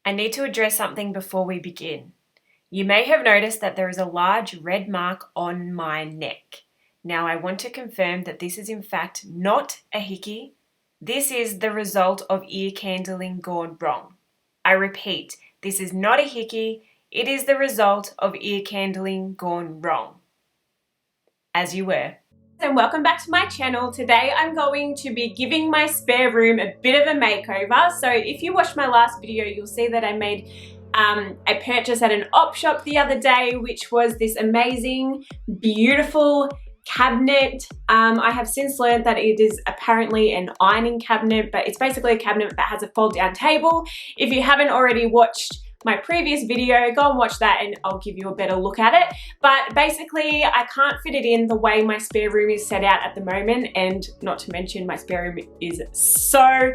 I need to address something before we begin. You may have noticed that there is a large red mark on my neck. Now I want to confirm that this is in fact not a hickey. This is the result of ear candling gone wrong. I repeat, this is not a hickey, it is the result of ear candling gone wrong. As you were. And welcome back to my channel. Today I'm going to be giving my spare room a bit of a makeover. So if you watched my last video, you'll see that I made a purchase at an op shop the other day, which was this amazing, beautiful cabinet. I have since learned that it is apparently an ironing cabinet, but it's basically a cabinet that has a fold down table. If you haven't already watched my previous video, go and watch that and I'll give you a better look at it. But basically I can't fit it in the way my spare room is set out at the moment, and not to mention my spare room is so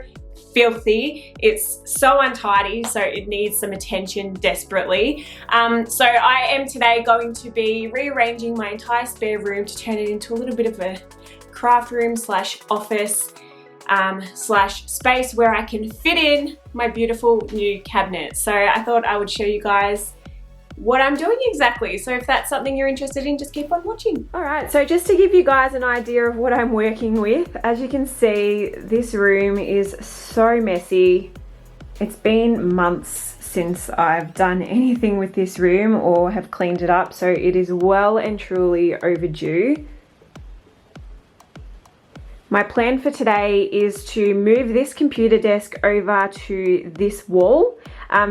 filthy. It's so untidy, so it needs some attention desperately. So I am today going to be rearranging my entire spare room to turn it into a little bit of a craft room slash office slash space where I can fit in my beautiful new cabinet. So I thought I would show you guys what I'm doing exactly. So if that's something you're interested in, just keep on watching. All right, so just to give you guys an idea of what I'm working with, as you can see, this room is so messy. It's been months since I've done anything with this room or have cleaned it up, so it is well and truly overdue. My plan for today is to move this computer desk over to this wall.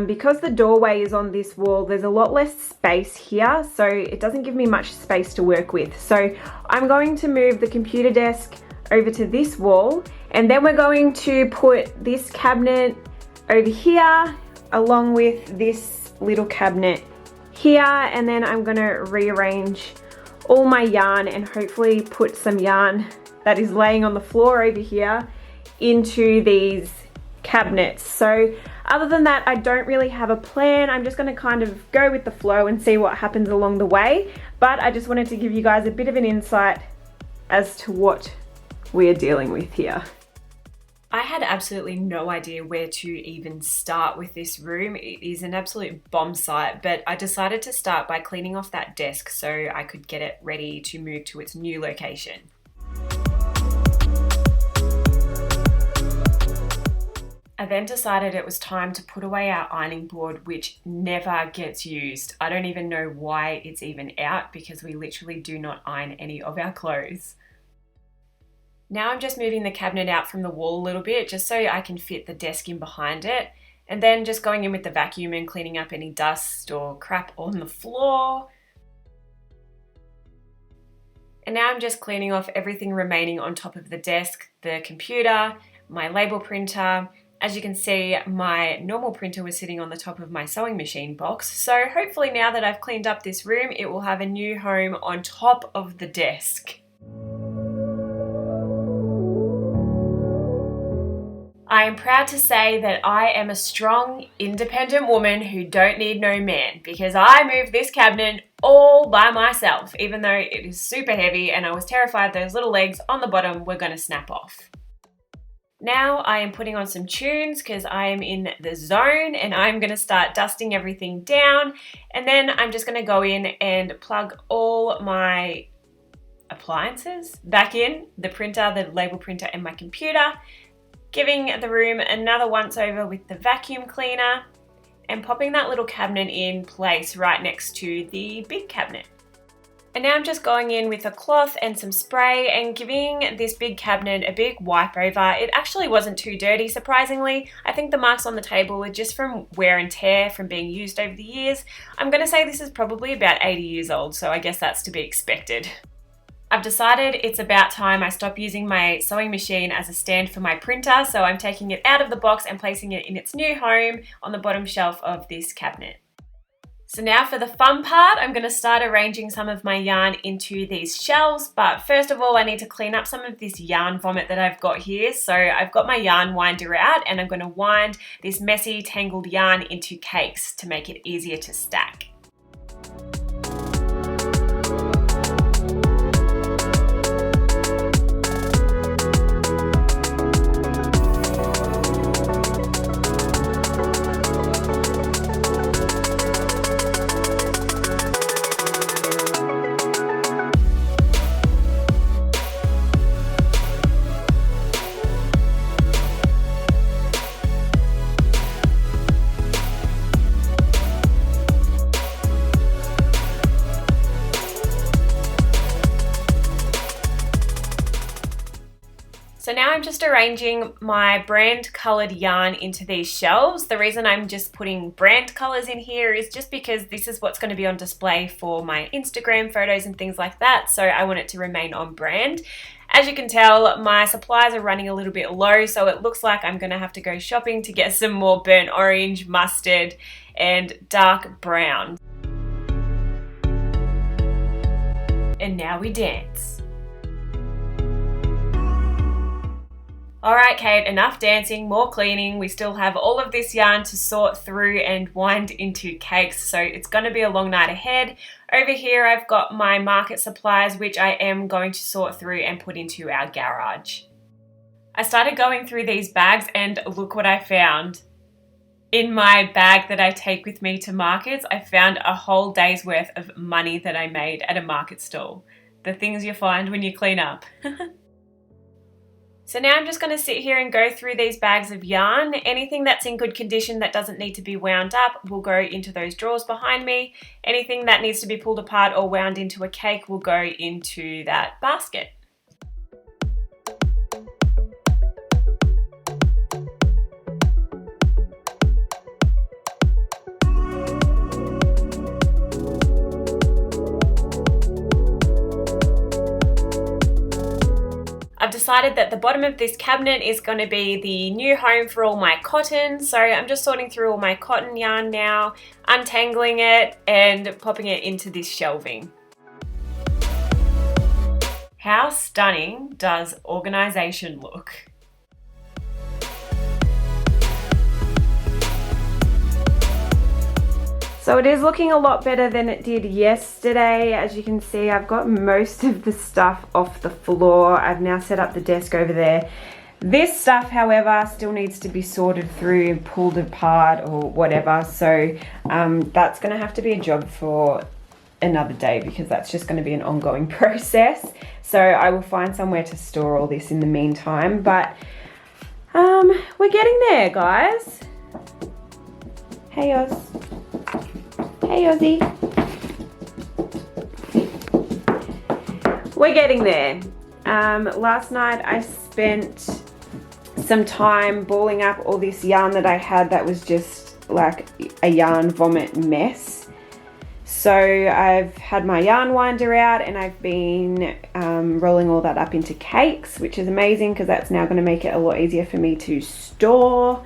Because the doorway is on this wall, there's a lot less space here, so it doesn't give me much space to work with. So I'm going to move the computer desk over to this wall, and then we're going to put this cabinet over here along with this little cabinet here, and then I'm gonna rearrange all my yarn and hopefully put some yarn that is laying on the floor over here into these cabinets. So other than that, I don't really have a plan. I'm just going to kind of go with the flow and see what happens along the way. But I just wanted to give you guys a bit of an insight as to what we're dealing with here. I had absolutely no idea where to even start with this room. It is an absolute bomb site, but I decided to start by cleaning off that desk so I could get it ready to move to its new location. I then decided it was time to put away our ironing board, which never gets used. I don't even know why it's even out because we literally do not iron any of our clothes. Now I'm just moving the cabinet out from the wall a little bit just so I can fit the desk in behind it, and then just going in with the vacuum and cleaning up any dust or crap on the floor. And now I'm just cleaning off everything remaining on top of the desk, the computer, my label printer. As you can see, my normal printer was sitting on the top of my sewing machine box. So hopefully now that I've cleaned up this room, it will have a new home on top of the desk. I am proud to say that I am a strong, independent woman who don't need no man, because I moved this cabinet all by myself, even though it is super heavy and I was terrified those little legs on the bottom were going to snap off. Now I am putting on some tunes because I am in the zone, and I'm going to start dusting everything down, and then I'm just going to go in and plug all my appliances back in, the printer, the label printer and my computer, giving the room another once over with the vacuum cleaner and popping that little cabinet in place right next to the big cabinet. And now I'm just going in with a cloth and some spray and giving this big cabinet a big wipe over. It actually wasn't too dirty, surprisingly. I think the marks on the table are just from wear and tear from being used over the years. I'm going to say this is probably about 80 years old, so I guess that's to be expected. I've decided it's about time I stop using my sewing machine as a stand for my printer, so I'm taking it out of the box and placing it in its new home on the bottom shelf of this cabinet. So now for the fun part, I'm going to start arranging some of my yarn into these shelves, but first of all I need to clean up some of this yarn vomit that I've got here. So I've got my yarn winder out and I'm going to wind this messy tangled yarn into cakes to make it easier to stack. So now I'm just arranging my brand colored yarn into these shelves. The reason I'm just putting brand colors in here is just because this is what's going to be on display for my Instagram photos and things like that. So I want it to remain on brand. As you can tell, my supplies are running a little bit low, so it looks like I'm going to have to go shopping to get some more burnt orange, mustard, and dark brown. And now we dance. Alright Kate, enough dancing, more cleaning. We still have all of this yarn to sort through and wind into cakes, so it's going to be a long night ahead. Over here I've got my market supplies, which I am going to sort through and put into our garage. I started going through these bags and look what I found. In my bag that I take with me to markets, I found a whole day's worth of money that I made at a market stall. The things you find when you clean up. So now I'm just going to sit here and go through these bags of yarn. Anything that's in good condition that doesn't need to be wound up will go into those drawers behind me. Anything that needs to be pulled apart or wound into a cake will go into that basket. I've decided that the bottom of this cabinet is going to be the new home for all my cotton. So I'm just sorting through all my cotton yarn now, untangling it and popping it into this shelving. How stunning does organization look? So it is looking a lot better than it did yesterday. As you can see, I've got most of the stuff off the floor. I've now set up the desk over there. This stuff, however, still needs to be sorted through and pulled apart or whatever. So that's going to have to be a job for another day because that's just going to be an ongoing process. So I will find somewhere to store all this in the meantime. But we're getting there, guys. Hey, Oz. Hey Ozzy. We're getting there. Last night I spent some time balling up all this yarn that I had that was just like a yarn vomit mess. So I've had my yarn winder out and I've been rolling all that up into cakes, which is amazing because that's now going to make it a lot easier for me to store.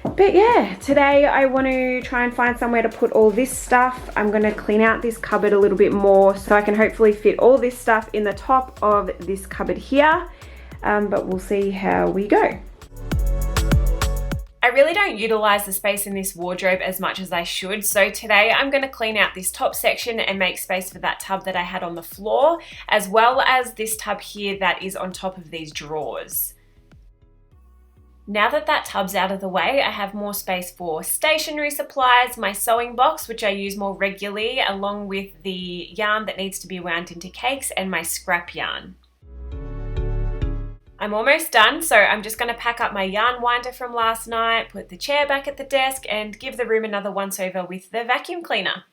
But yeah, today I want to try and find somewhere to put all this stuff. I'm going to clean out this cupboard a little bit more so I can hopefully fit all this stuff in the top of this cupboard here. But we'll see how we go. I really don't utilize the space in this wardrobe as much as I should. So today I'm going to clean out this top section and make space for that tub that I had on the floor, as well as this tub here that is on top of these drawers. Now that that tub's out of the way, I have more space for stationery supplies, my sewing box, which I use more regularly, along with the yarn that needs to be wound into cakes and my scrap yarn. I'm almost done, so I'm just going to pack up my yarn winder from last night, put the chair back at the desk, and give the room another once over with the vacuum cleaner.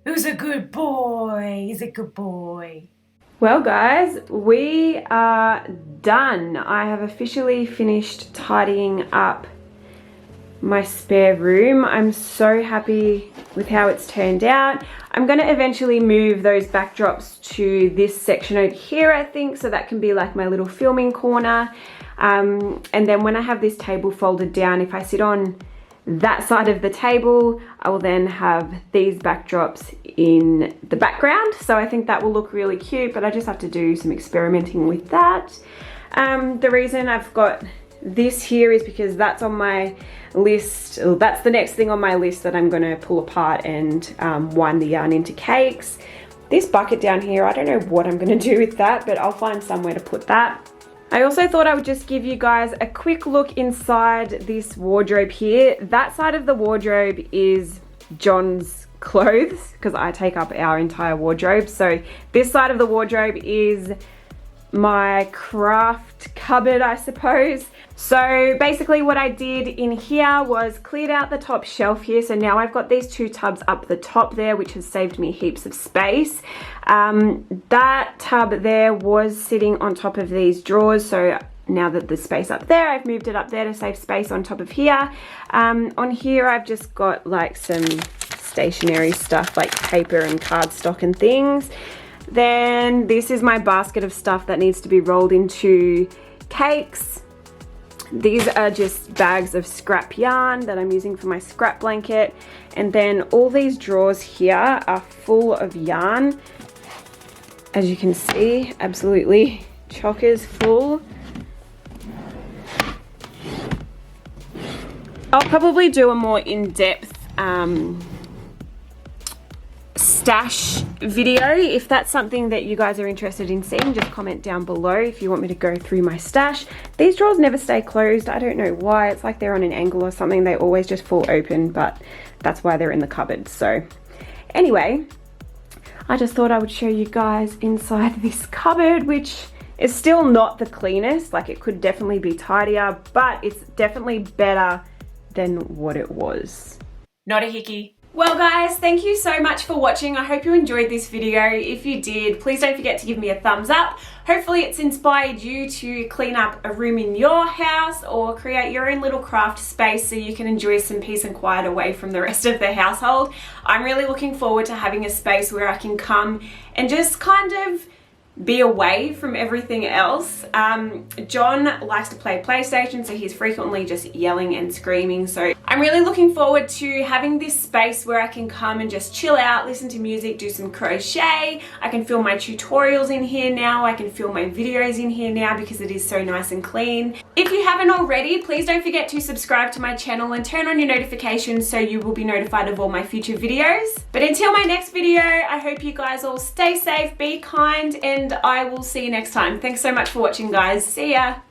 Who's a good boy? He's a good boy. Well guys, we are done. I have officially finished tidying up my spare room. I'm so happy with how it's turned out. I'm going to eventually move those backdrops to this section over here, I think, so that can be like my little filming corner. And then when I have this table folded down, if I sit on that side of the table, I will then have these backdrops in the background. So I think that will look really cute, but I just have to do some experimenting with that. The reason I've got this here is because that's on my list. That's the next thing on my list that I'm going to pull apart and wind the yarn into cakes. This bucket down here, I don't know what I'm going to do with that, but I'll find somewhere to put that. I also thought I would just give you guys a quick look inside this wardrobe here. That side of the wardrobe is John's clothes because I take up our entire wardrobe. So this side of the wardrobe is my craft cupboard, I suppose. So basically what I did in here was cleared out the top shelf here. So now I've got these 2 tubs up the top there, which has saved me heaps of space. That tub there was sitting on top of these drawers. So now that there's space up there, I've moved it up there to save space on top of here. On here, I've just got like some stationery stuff like paper and cardstock and things. Then this is my basket of stuff that needs to be rolled into cakes. These are just bags of scrap yarn that I'm using for my scrap blanket. And then all these drawers here are full of yarn. As you can see, absolutely chockers full. I'll probably do a more in-depth stash video. If that's something that you guys are interested in seeing, just comment down below if you want me to go through my stash. These drawers never stay closed. I don't know why. It's like they're on an angle or something. They always just fall open, but that's why they're in the cupboard. So anyway, I just thought I would show you guys inside this cupboard, which is still not the cleanest. Like, it could definitely be tidier, but it's definitely better than what it was. Not a hickey. Well guys, thank you so much for watching. I hope you enjoyed this video. If you did, please don't forget to give me a thumbs up. Hopefully it's inspired you to clean up a room in your house or create your own little craft space so you can enjoy some peace and quiet away from the rest of the household. I'm really looking forward to having a space where I can come and just kind of be away from everything else. John likes to play PlayStation, so he's frequently just yelling and screaming. So I'm really looking forward to having this space where I can come and just chill out, listen to music, do some crochet. I can film my tutorials in here now. I can film my videos in here now because it is so nice and clean. If you haven't already, please don't forget to subscribe to my channel and turn on your notifications so you will be notified of all my future videos. But until my next video, I hope you guys all stay safe, be kind, and I will see you next time. Thanks so much for watching, guys. See ya.